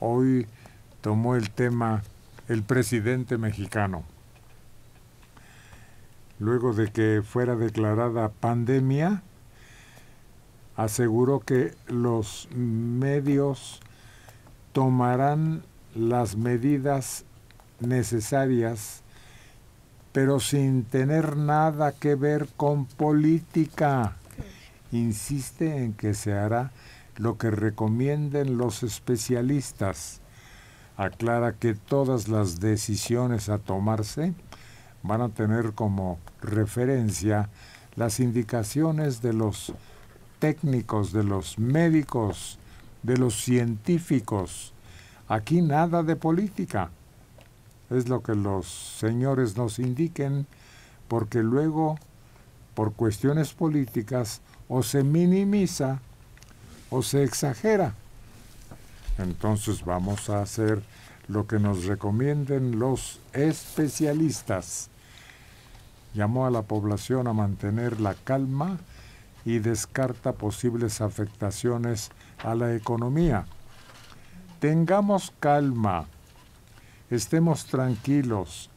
hoy tomó el tema el presidente mexicano. Luego de que fuera declarada pandemia, aseguró que los medios tomarán las medidas necesarias, pero sin tener nada que ver con política. Insiste en que se hará lo que recomienden los especialistas. Aclara que todas las decisiones a tomarse van a tener como referencia las indicaciones de los técnicos, de los médicos, de los científicos. Aquí nada de política. Es lo que los señores nos indiquen, porque luego, por cuestiones políticas, o se minimiza o se exagera. Entonces vamos a hacer lo que nos recomienden los especialistas. Llamó a la población a mantener la calma y descarta posibles afectaciones a la economía. Tengamos calma, estemos tranquilos.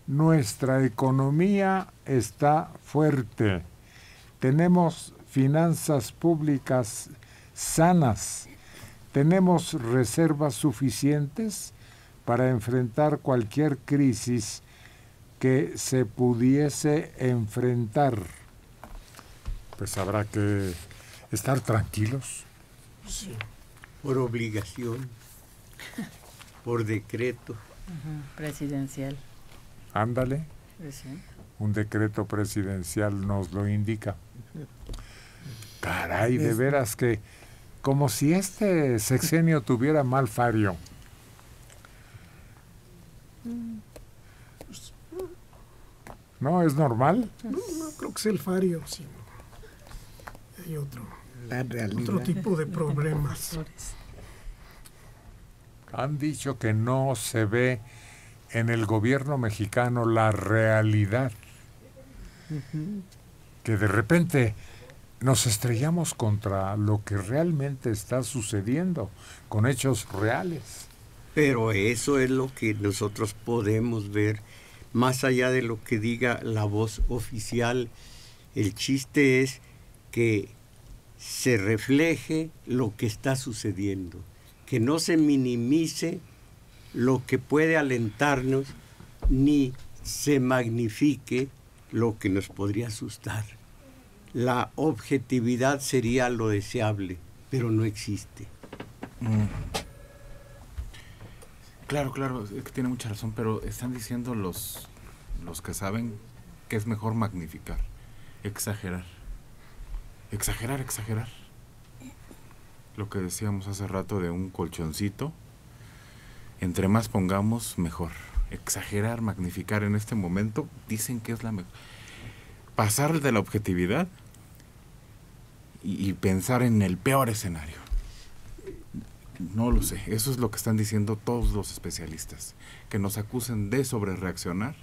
Nuestra economía está fuerte. Tenemos finanzas públicas sanas. Tenemos reservas suficientes para enfrentar cualquier crisis que se pudiese enfrentar. Pues habrá que estar tranquilos. Sí. Por obligación, por decreto. Presidencial. Ándale. Sí. Un decreto presidencial nos lo indica. Caray, de veras que como si este sexenio tuviera mal fario. ¿No es normal? No creo que sea el fario, sino hay otro tipo de problemas. Han dicho que no se ve en el gobierno mexicano la realidad. Que de repente nos estrellamos contra lo que realmente está sucediendo, con hechos reales. Pero eso es lo que nosotros podemos ver, más allá de lo que diga la voz oficial. El chiste es que se refleje lo que está sucediendo, que no se minimice lo que puede alentarnos, ni se magnifique lo que nos podría asustar. La objetividad sería lo deseable, pero no existe. Claro, es que tiene mucha razón, pero están diciendo los que saben que es mejor magnificar, exagerar. Exagerar. Lo que decíamos hace rato de un colchoncito, entre más pongamos, mejor. Exagerar, magnificar en este momento, dicen que es la mejor. Pasar de la objetividad y pensar en el peor escenario. No lo sé, eso es lo que están diciendo todos los especialistas. Que nos acusen de sobrereaccionar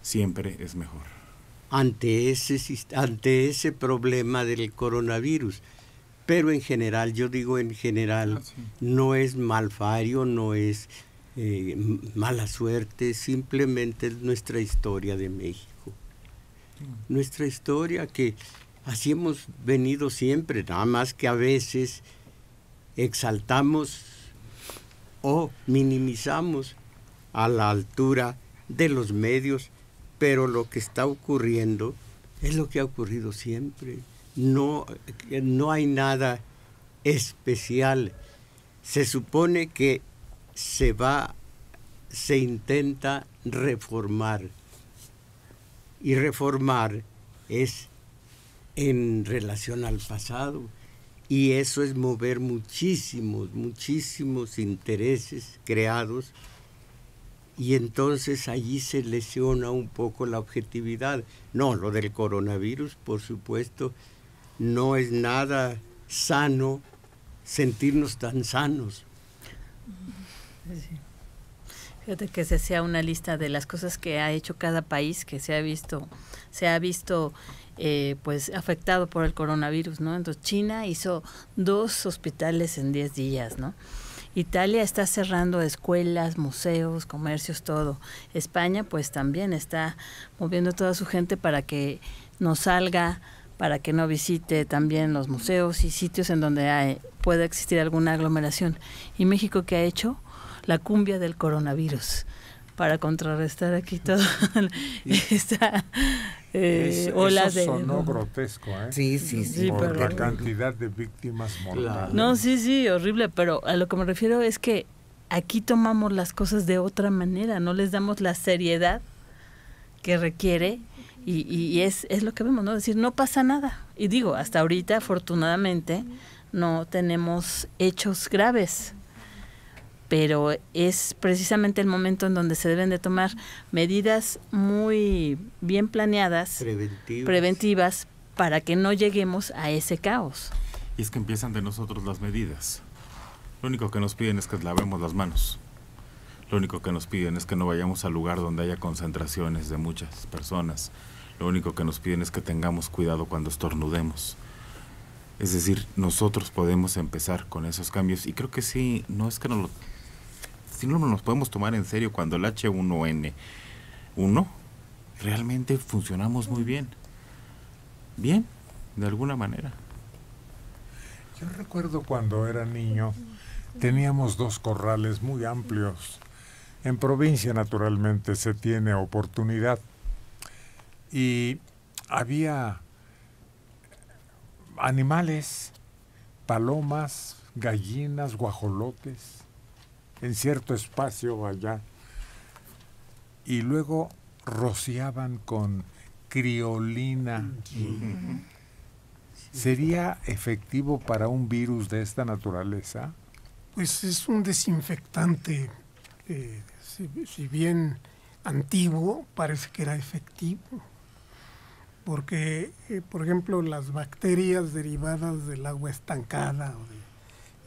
siempre es mejor. Ante ese problema del coronavirus. Pero en general, yo digo en general, no es malfario, no es mala suerte, simplemente es nuestra historia de México. Nuestra historia, que así hemos venido siempre, nada más que a veces exaltamos o minimizamos a la altura de los medios, pero lo que está ocurriendo es lo que ha ocurrido siempre. No hay nada especial. Se supone que se intenta reformar, y reformar es en relación al pasado, y eso es mover muchísimos intereses creados, y entonces allí se lesiona un poco la objetividad. No, lo del coronavirus, por supuesto, no es nada sano sentirnos tan sanos. Sí. Fíjate que se hacía una lista de las cosas que ha hecho cada país que se ha visto pues afectado por el coronavirus, ¿no? Entonces China hizo 2 hospitales en 10 días, ¿no? Italia está cerrando escuelas, museos, comercios, todo. España pues también está moviendo toda su gente para que no salga, para que no visite también los museos y sitios en donde pueda existir alguna aglomeración. ¿Y México qué ha hecho? La cumbia del coronavirus, para contrarrestar aquí todo esta ola eso de... sonó grotesco, ¿eh? Sí, por pero... la cantidad de víctimas mortales. No, sí, horrible, pero a lo que me refiero es que aquí tomamos las cosas de otra manera, no les damos la seriedad que requiere y es lo que vemos, ¿no? Es decir, no pasa nada. Y digo, hasta ahorita, afortunadamente, no tenemos hechos graves, pero es precisamente el momento en donde se deben de tomar medidas muy bien planeadas, preventivas, para que no lleguemos a ese caos. Y es que empiezan de nosotros las medidas. Lo único que nos piden es que lavemos las manos. Lo único que nos piden es que no vayamos al lugar donde haya concentraciones de muchas personas. Lo único que nos piden es que tengamos cuidado cuando estornudemos. Es decir, nosotros podemos empezar con esos cambios. Y creo que sí, no es que si no nos podemos tomar en serio cuando el H1N1 realmente funcionamos muy bien. Bien, de alguna manera. Yo recuerdo cuando era niño, teníamos 2 corrales muy amplios. En provincia, naturalmente, se tiene oportunidad. Y había animales, palomas, gallinas, guajolotes, en cierto espacio allá. Y luego rociaban con criolina. ¿Sería efectivo para un virus de esta naturaleza? Pues es un desinfectante, si bien antiguo, parece que era efectivo. Porque, por ejemplo, las bacterias derivadas del agua estancada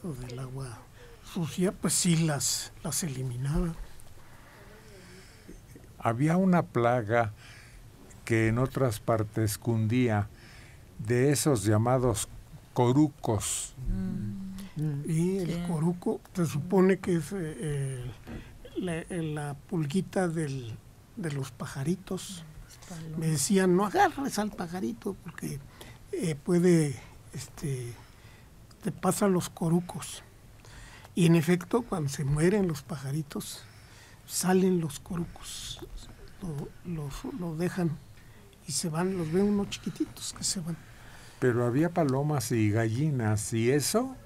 o del agua sucia, pues sí las eliminaba. Había una plaga que en otras partes cundía, de esos llamados corucos. Y el coruco se supone que es la pulguita de los pajaritos. Me decían, no agarres al pajarito porque te pasa los corucos. Y en efecto, cuando se mueren los pajaritos, salen los corucos, lo dejan y se van, los ven unos chiquititos que se van. Pero había palomas y gallinas y eso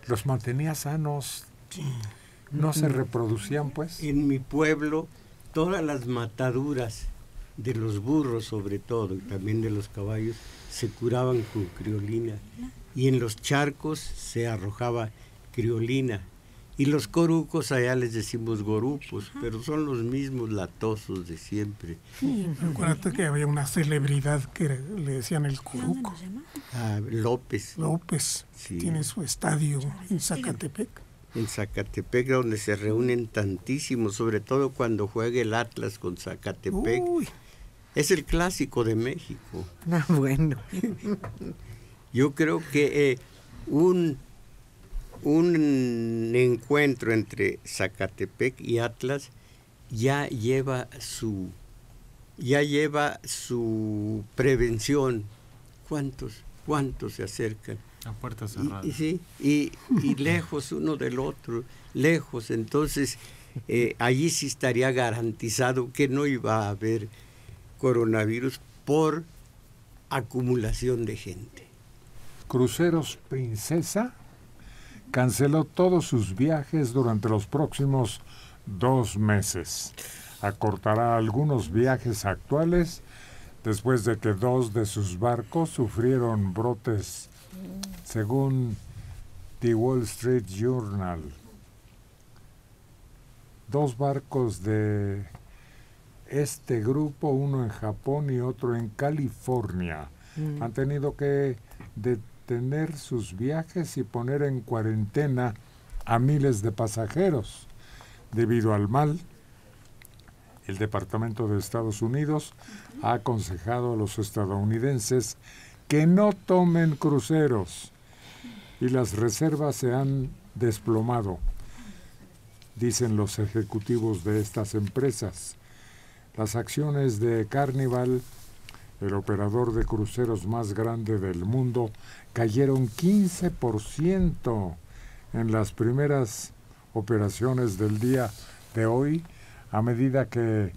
los mantenía sanos. Sí. No se reproducían, pues. En mi pueblo, todas las mataduras de los burros, sobre todo, y también de los caballos, se curaban con criolina. Y en los charcos se arrojaba criolina. Y los corucos, allá les decimos gorupos, pero son los mismos latosos de siempre. Sí, acuérdate que había una celebridad que le decían el coruco. López. López, sí. Tiene su estadio en Zacatepec. En Zacatepec, donde se reúnen tantísimos, sobre todo cuando juega el Atlas con Zacatepec. Uy. Es el clásico de México. Bueno. Yo creo que un encuentro entre Zacatepec y Atlas ya lleva su prevención. ¿Cuántos se acercan? A puerta cerrada. Y lejos uno del otro, lejos. Entonces, allí sí estaría garantizado que no iba a haber coronavirus por acumulación de gente. Cruceros Princesa canceló todos sus viajes durante los próximos 2 meses. Acortará algunos viajes actuales después de que 2 de sus barcos sufrieron brotes, según The Wall Street Journal. 2 barcos de este grupo, uno en Japón y otro en California, han tenido que detener sus viajes y poner en cuarentena a miles de pasajeros. Debido al mal, el Departamento de Estados Unidos ha aconsejado a los estadounidenses que no tomen cruceros y las reservas se han desplomado. dicen los ejecutivos de estas empresas. Las acciones de Carnival, el operador de cruceros más grande del mundo, cayeron 15% en las primeras operaciones del día de hoy, a medida que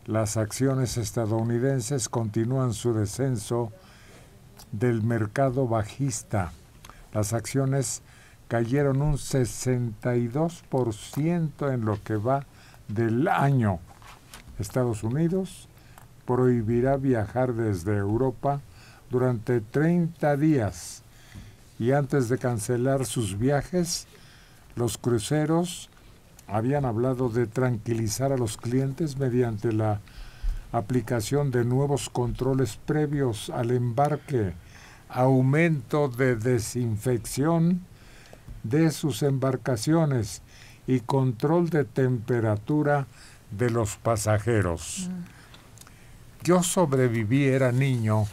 las acciones estadounidenses continúan su descenso del mercado bajista. Las acciones cayeron un 62% en lo que va del año. Estados Unidos prohibirá viajar desde Europa durante 30 días y antes de cancelar sus viajes, los cruceros habían hablado de tranquilizar a los clientes mediante la aplicación de nuevos controles previos al embarque, aumento de desinfección de sus embarcaciones y control de temperatura de los pasajeros. Yo sobreviví, era niño,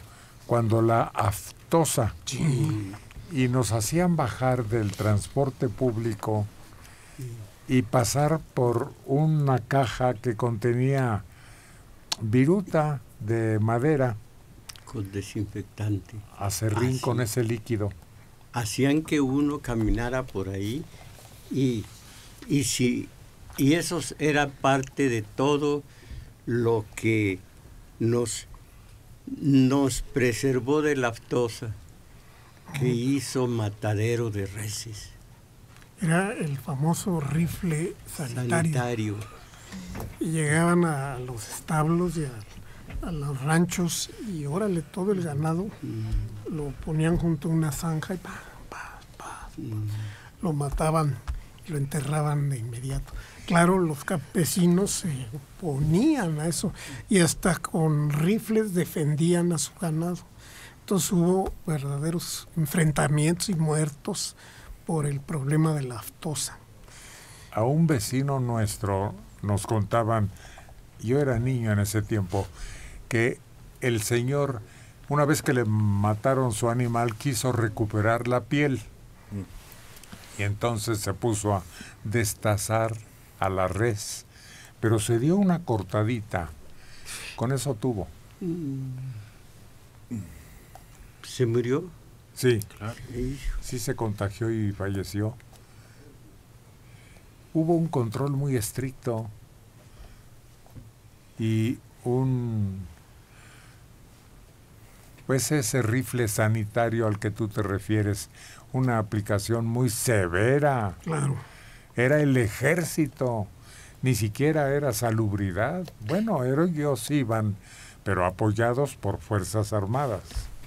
cuando la aftosa y nos hacían bajar del transporte público y pasar por una caja que contenía viruta de madera con desinfectante, acerrín con ese líquido. Hacían que uno caminara por ahí y eso era parte de todo lo que nos preservó de la aftosa, que hizo matadero de reses. Era el famoso rifle sanitario. Y llegaban a los establos y a los ranchos y órale, todo el ganado lo ponían junto a una zanja y lo mataban y lo enterraban de inmediato. Claro, los campesinos se oponían a eso y hasta con rifles defendían a su ganado. Entonces hubo verdaderos enfrentamientos y muertos por el problema de la aftosa. A un vecino nuestro nos contaban, yo era niño en ese tiempo, que el señor, una vez que le mataron su animal, quiso recuperar la piel. Y entonces se puso a destazar a la res, pero se dio una cortadita. Con eso tuvo. ¿Se murió? Sí, Claro. sí se contagió y falleció. Hubo un control muy estricto y pues ese rifle sanitario al que tú te refieres, una aplicación muy severa. Claro. Era el ejército, ni siquiera era salubridad. Bueno, ellos iban, pero apoyados por Fuerzas Armadas.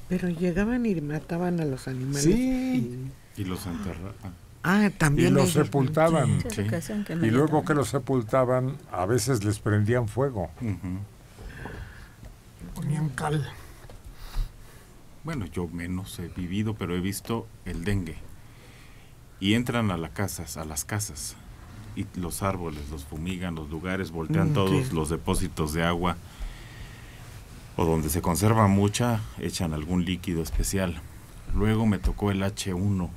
Pero llegaban y mataban a los animales. Sí. Y los enterraban. También. Y los ellos, sepultaban. Sí, ocasión que no Y luego llegaban. que los sepultaban, a veces les prendían fuego. Ponían cal. Bueno, yo menos he vivido, pero he visto el dengue. Y entran a las casas, y los árboles los fumigan, los lugares, voltean todos los depósitos de agua, o donde se conserva mucha, echan algún líquido especial. Luego me tocó el H1,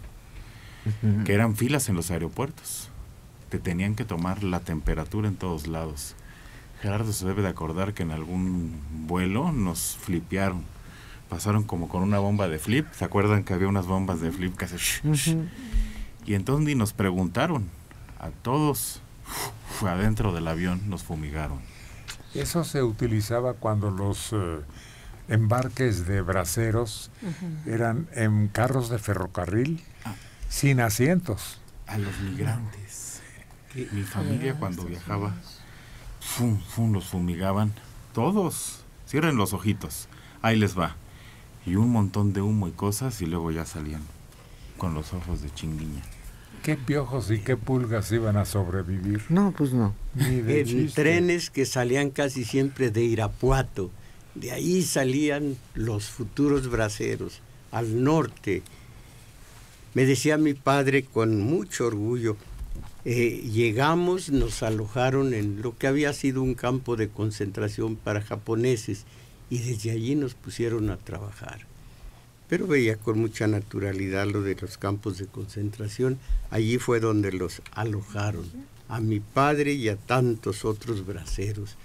que eran filas en los aeropuertos. Te tenían que tomar la temperatura en todos lados. Gerardo se debe de acordar que en algún vuelo nos flipearon. Pasaron como con una bomba de flip. ¿Se acuerdan que había unas bombas de flip que hacen Y entonces nos preguntaron a todos adentro del avión, nos fumigaron. Eso se utilizaba cuando los embarques de braceros eran en carros de ferrocarril sin asientos. A los migrantes. Mi familia cuando viajaba, los fumigaban. Todos. Cierren los ojitos. Ahí les va. Y un montón de humo y cosas y luego ya salían con los ojos de chinguiña. ¿Qué piojos y qué pulgas iban a sobrevivir? No, pues no. Ni de En chiste. trenes que salían casi siempre de Irapuato. De ahí salían los futuros braceros, al norte. Me decía mi padre con mucho orgullo, llegamos, nos alojaron en lo que había sido un campo de concentración para japoneses y desde allí nos pusieron a trabajar. Pero veía con mucha naturalidad lo de los campos de concentración. Allí fue donde los alojaron. a mi padre y a tantos otros braceros